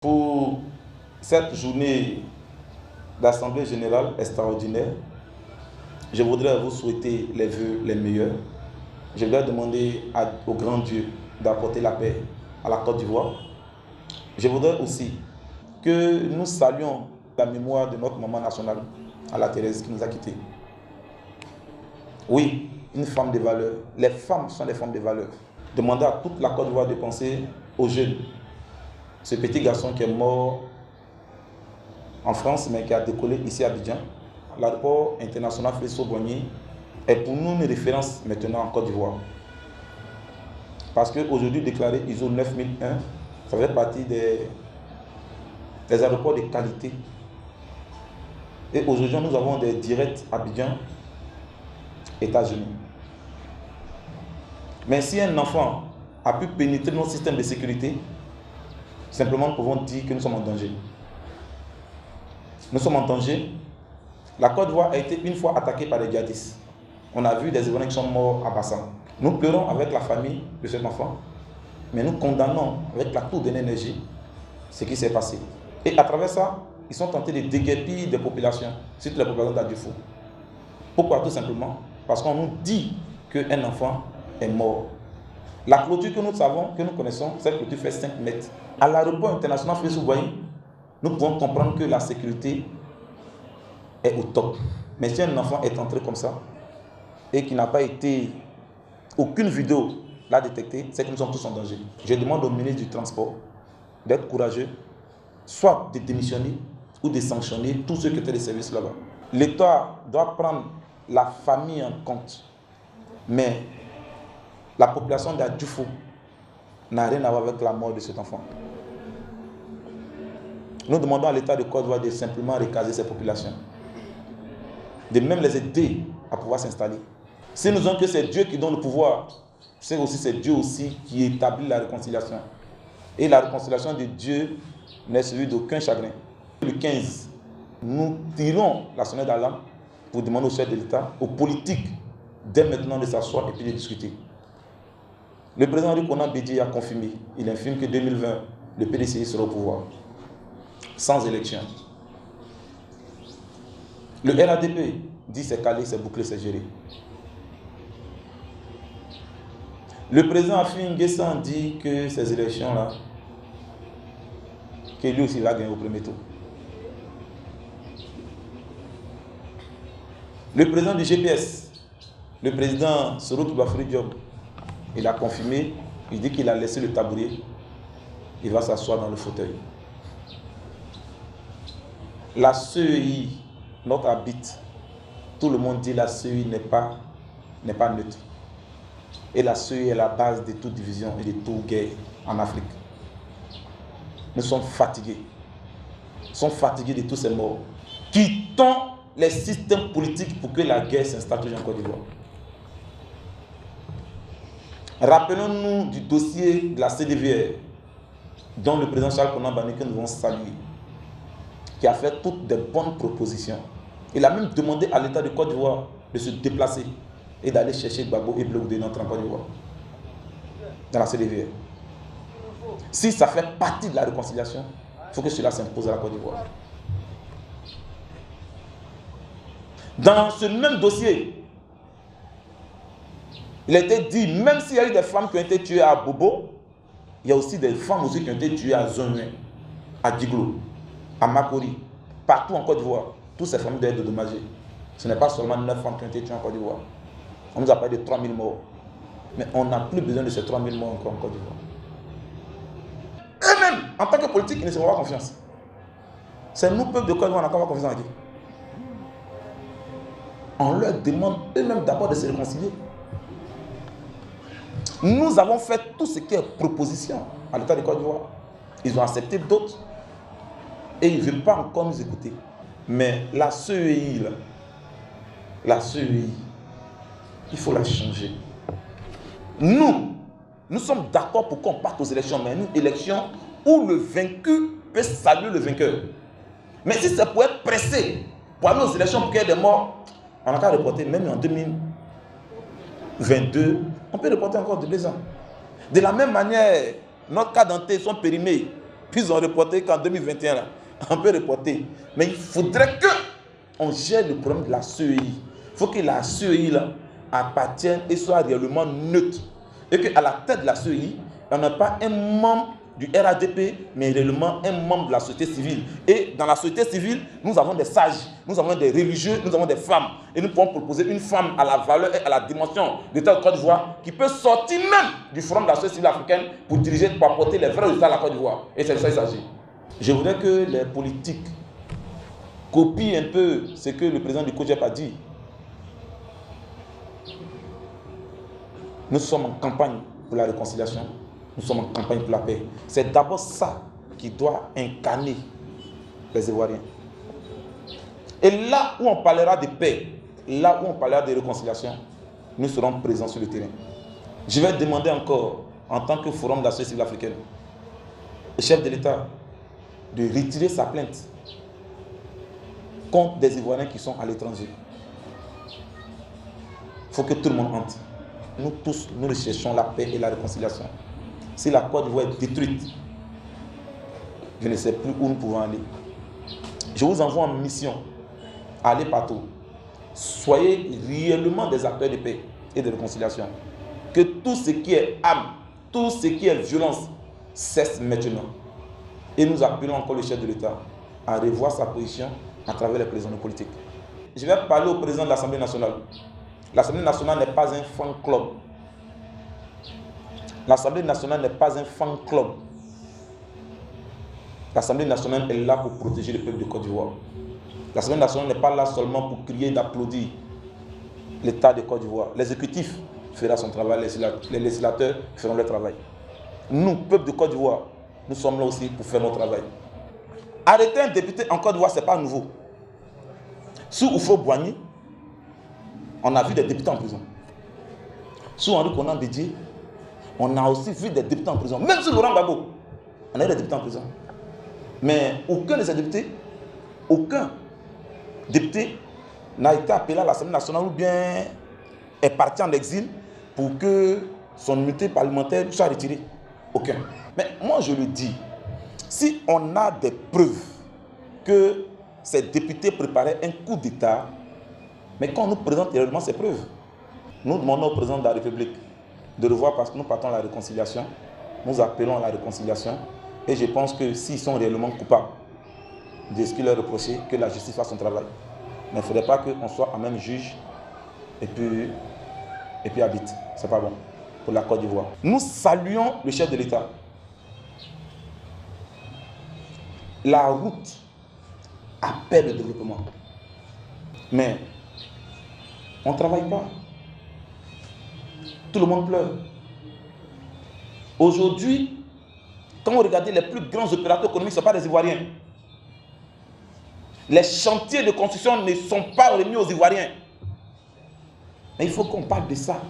Pour cette journée d'Assemblée générale extraordinaire, je voudrais vous souhaiter les vœux les meilleurs. Je voudrais demander au grand Dieu d'apporter la paix à la Côte d'Ivoire. Je voudrais aussi que nous saluions la mémoire de notre maman nationale, Ala Thérèse, qui nous a quittés. Oui, une femme de valeur. Les femmes sont des femmes de valeur. Demandez à toute la Côte d'Ivoire de penser aux jeunes. Ce petit garçon qui est mort en France, mais qui a décollé ici à Abidjan. L'aéroport international Félix-Houphouët-Boigny est pour nous une référence maintenant en Côte d'Ivoire. Parce qu'aujourd'hui, déclaré ISO 9001, ça fait partie des aéroports de qualité. Et aujourd'hui, nous avons des directs Abidjan, États-Unis. Mais si un enfant a pu pénétrer notre système de sécurité, simplement nous pouvons dire que nous sommes en danger. Nous sommes en danger. La Côte d'Ivoire a été une fois attaquée par des djihadistes. On a vu des Ivoiriens qui sont morts à Bassam. Nous pleurons avec la famille de cet enfant, mais nous condamnons avec la toute énergie ce qui s'est passé. Et à travers ça, ils sont tentés de déguerpir des populations, surtout les populations d'Adjufo. Pourquoi? Tout simplement parce qu'on nous dit qu'un enfant est mort. La clôture que nous savons, que nous connaissons, cette clôture fait 5 mètres. À l'aéroport international Félix-Houphouët-Boigny, nous pouvons comprendre que la sécurité est au top. Mais si un enfant est entré comme ça et qu'il n'a pas été, aucune vidéo l'a détecté, c'est que nous sommes tous en danger. Je demande au ministre du Transport d'être courageux, soit de démissionner ou de sanctionner tous ceux qui étaient des services là-bas. L'État doit prendre la famille en compte, mais la population d'Adjufo n'a rien à voir avec la mort de cet enfant. Nous demandons à l'État de Côte d'Ivoire de simplement recaser ces populations, de même les aider à pouvoir s'installer. Si nous disons que c'est Dieu qui donne le pouvoir, c'est Dieu aussi qui établit la réconciliation. Et la réconciliation de Dieu n'est suivie d'aucun chagrin. Le 15, nous tirons la sonnette d'alarme pour demander au chef de l'État, aux politiques, dès maintenant de s'asseoir et puis de discuter. Le président Rikonan Bédié a confirmé, il infirme que 2020, le PDCI sera au pouvoir, sans élection. Le RADP dit c'est calé, c'est bouclé, c'est géré. Le président Afin N'Guessan dit que ces élections-là, que lui aussi va gagner au premier tour. Le président du GPS, le président Soroki Bafri Diop, il a confirmé, il dit qu'il a laissé le tabouret, il va s'asseoir dans le fauteuil. La CEI, notre habite, tout le monde dit la CEI n'est pas neutre. Et la CEI est la base de toute division et de toute guerre en Afrique. Nous sommes fatigués. Nous sommes fatigués de tous ces morts. Quittons les systèmes politiques pour que la guerre s'installe toujours en Côte d'Ivoire. Rappelons-nous du dossier de la CDVR, dont le président Charles Konan Banny, que nous devons saluer, qui a fait toutes des bonnes propositions. Il a même demandé à l'État de Côte d'Ivoire de se déplacer et d'aller chercher Gbagbo et Blé Oudé dans en Côte d'Ivoire, dans la CDVR. Si ça fait partie de la réconciliation, il faut que cela s'impose à la Côte d'Ivoire. Dans ce même dossier, il a été dit, même s'il y a eu des femmes qui ont été tuées à Bobo, il y a aussi des femmes aussi qui ont été tuées à Zonoué, à Diglo, à Makori, partout en Côte d'Ivoire. Toutes ces familles doivent être dédommagées. Ce n'est pas seulement 9 femmes qui ont été tuées en Côte d'Ivoire. On nous a parlé de 3000 morts. Mais on n'a plus besoin de ces 3000 morts encore en Côte d'Ivoire. Eux-mêmes, en tant que politique, ils ne se font pas confiance. C'est nous, peuple de Côte d'Ivoire, on n'a pas confiance en qui. On leur demande eux-mêmes d'abord de se réconcilier. Nous avons fait tout ce qui est proposition à l'État de Côte d'Ivoire. Ils ont accepté d'autres et ils ne veulent pas encore nous écouter. Mais la CEI, la CEI, il faut la changer. Nous sommes d'accord pour qu'on parte aux élections, mais une élection où le vaincu peut saluer le vainqueur. Mais si ça pouvait être pressé pour aller aux élections pour qu'il y ait des morts, on n'a qu'à reporter, même en 2022, on peut reporter encore de 2 ans. De la même manière, nos cas d'entrée sont périmés. Puis ils ont reporté qu'en 2021, là, on peut reporter. Mais il faudrait qu'on gère le problème de la CEI. Il faut que la CEI là, appartienne et soit réellement neutre. Et qu'à la tête de la CEI, on n'a pas un membre du RADP, mais réellement un membre de la société civile. Et dans la société civile, nous avons des sages, nous avons des religieux, nous avons des femmes. Et nous pouvons proposer une femme à la valeur et à la dimension de l'État de Côte d'Ivoire qui peut sortir même du forum de la société civile africaine pour diriger, pour apporter les vrais résultats à la Côte d'Ivoire. Et c'est de ça qu'il s'agit. Je voudrais que les politiques copient un peu ce que le président du COJEP a dit. Nous sommes en campagne pour la réconciliation. Nous sommes en campagne pour la paix. C'est d'abord ça qui doit incarner les Ivoiriens. Et là où on parlera de paix, là où on parlera de réconciliation, nous serons présents sur le terrain. Je vais demander encore, en tant que forum de la société civile africaine, au chef de l'État de retirer sa plainte contre des Ivoiriens qui sont à l'étranger. Il faut que tout le monde entre. Nous tous, nous recherchons la paix et la réconciliation. Si la Côte d'Ivoire est détruite, je ne sais plus où nous pouvons aller. Je vous envoie en mission. Allez partout. Soyez réellement des acteurs de paix et de réconciliation. Que tout ce qui est âme, tout ce qui est violence cesse maintenant. Et nous appelons encore le chef de l'État à revoir sa position à travers les prisonniers politiques. Je vais parler au président de l'Assemblée nationale. L'Assemblée nationale n'est pas un fan club. L'Assemblée nationale n'est pas un fan club. L'Assemblée nationale est là pour protéger le peuple de Côte d'Ivoire. L'Assemblée nationale n'est pas là seulement pour crier d'applaudir l'État de Côte d'Ivoire. L'exécutif fera son travail, les législateurs feront leur travail. Nous, peuple de Côte d'Ivoire, nous sommes là aussi pour faire notre travail. Arrêter un député en Côte d'Ivoire, ce n'est pas nouveau. Sous Oufo-Boigny, on a vu des députés en prison. Sous Henri Konan Bédié, on a aussi vu des députés en prison. Même sous Laurent Gbagbo, on a eu des députés en prison. Mais aucun de ces députés, aucun député n'a été appelé à l'Assemblée nationale ou bien est parti en exil pour que son immunité parlementaire soit retirée. Aucun. Mais moi je le dis, si on a des preuves que ces députés préparaient un coup d'État, mais quand on nous présente réellement ces preuves, nous demandons au président de la République de revoir parce que nous partons à la réconciliation. Nous appelons à la réconciliation. Et je pense que s'ils sont réellement coupables de ce qu'il leur reproché, que la justice fasse son travail. Mais il ne faudrait pas qu'on soit en même juge et puis habite. Ce n'est pas bon pour la Côte d'Ivoire. Nous saluons le chef de l'État. La route appelle le développement. Mais on ne travaille pas. Tout le monde pleure. Aujourd'hui, quand vous regardez les plus grands opérateurs économiques, ce ne sont pas des Ivoiriens. Les chantiers de construction ne sont pas remis aux Ivoiriens. Mais il faut qu'on parle de ça.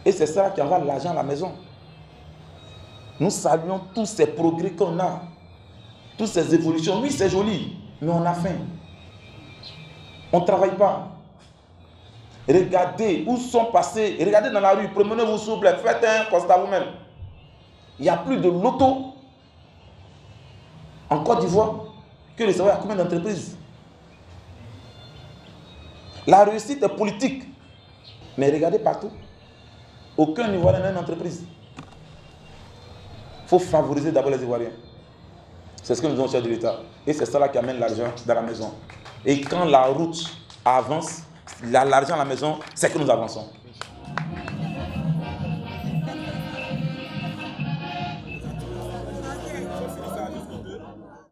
Et c'est ça qui envoie l'argent à la maison. Nous saluons tous ces progrès qu'on a. Toutes ces évolutions. Oui, c'est joli, mais on a faim. On ne travaille pas. Regardez où sont passés. Regardez dans la rue. Promenez-vous s'il vous plaît. Faites un constat vous-même. Il y a plus de loto en Côte d'Ivoire que les Ivoiriens. Combien d'entreprises? La réussite est politique. Mais regardez partout. Aucun Ivoirien n'a une entreprise. Il faut favoriser d'abord les Ivoiriens. C'est ce que nous avons fait de l'État. Et c'est ça là qui amène l'argent dans la maison. Et quand la route avance, l'argent à la maison, c'est que nous avançons.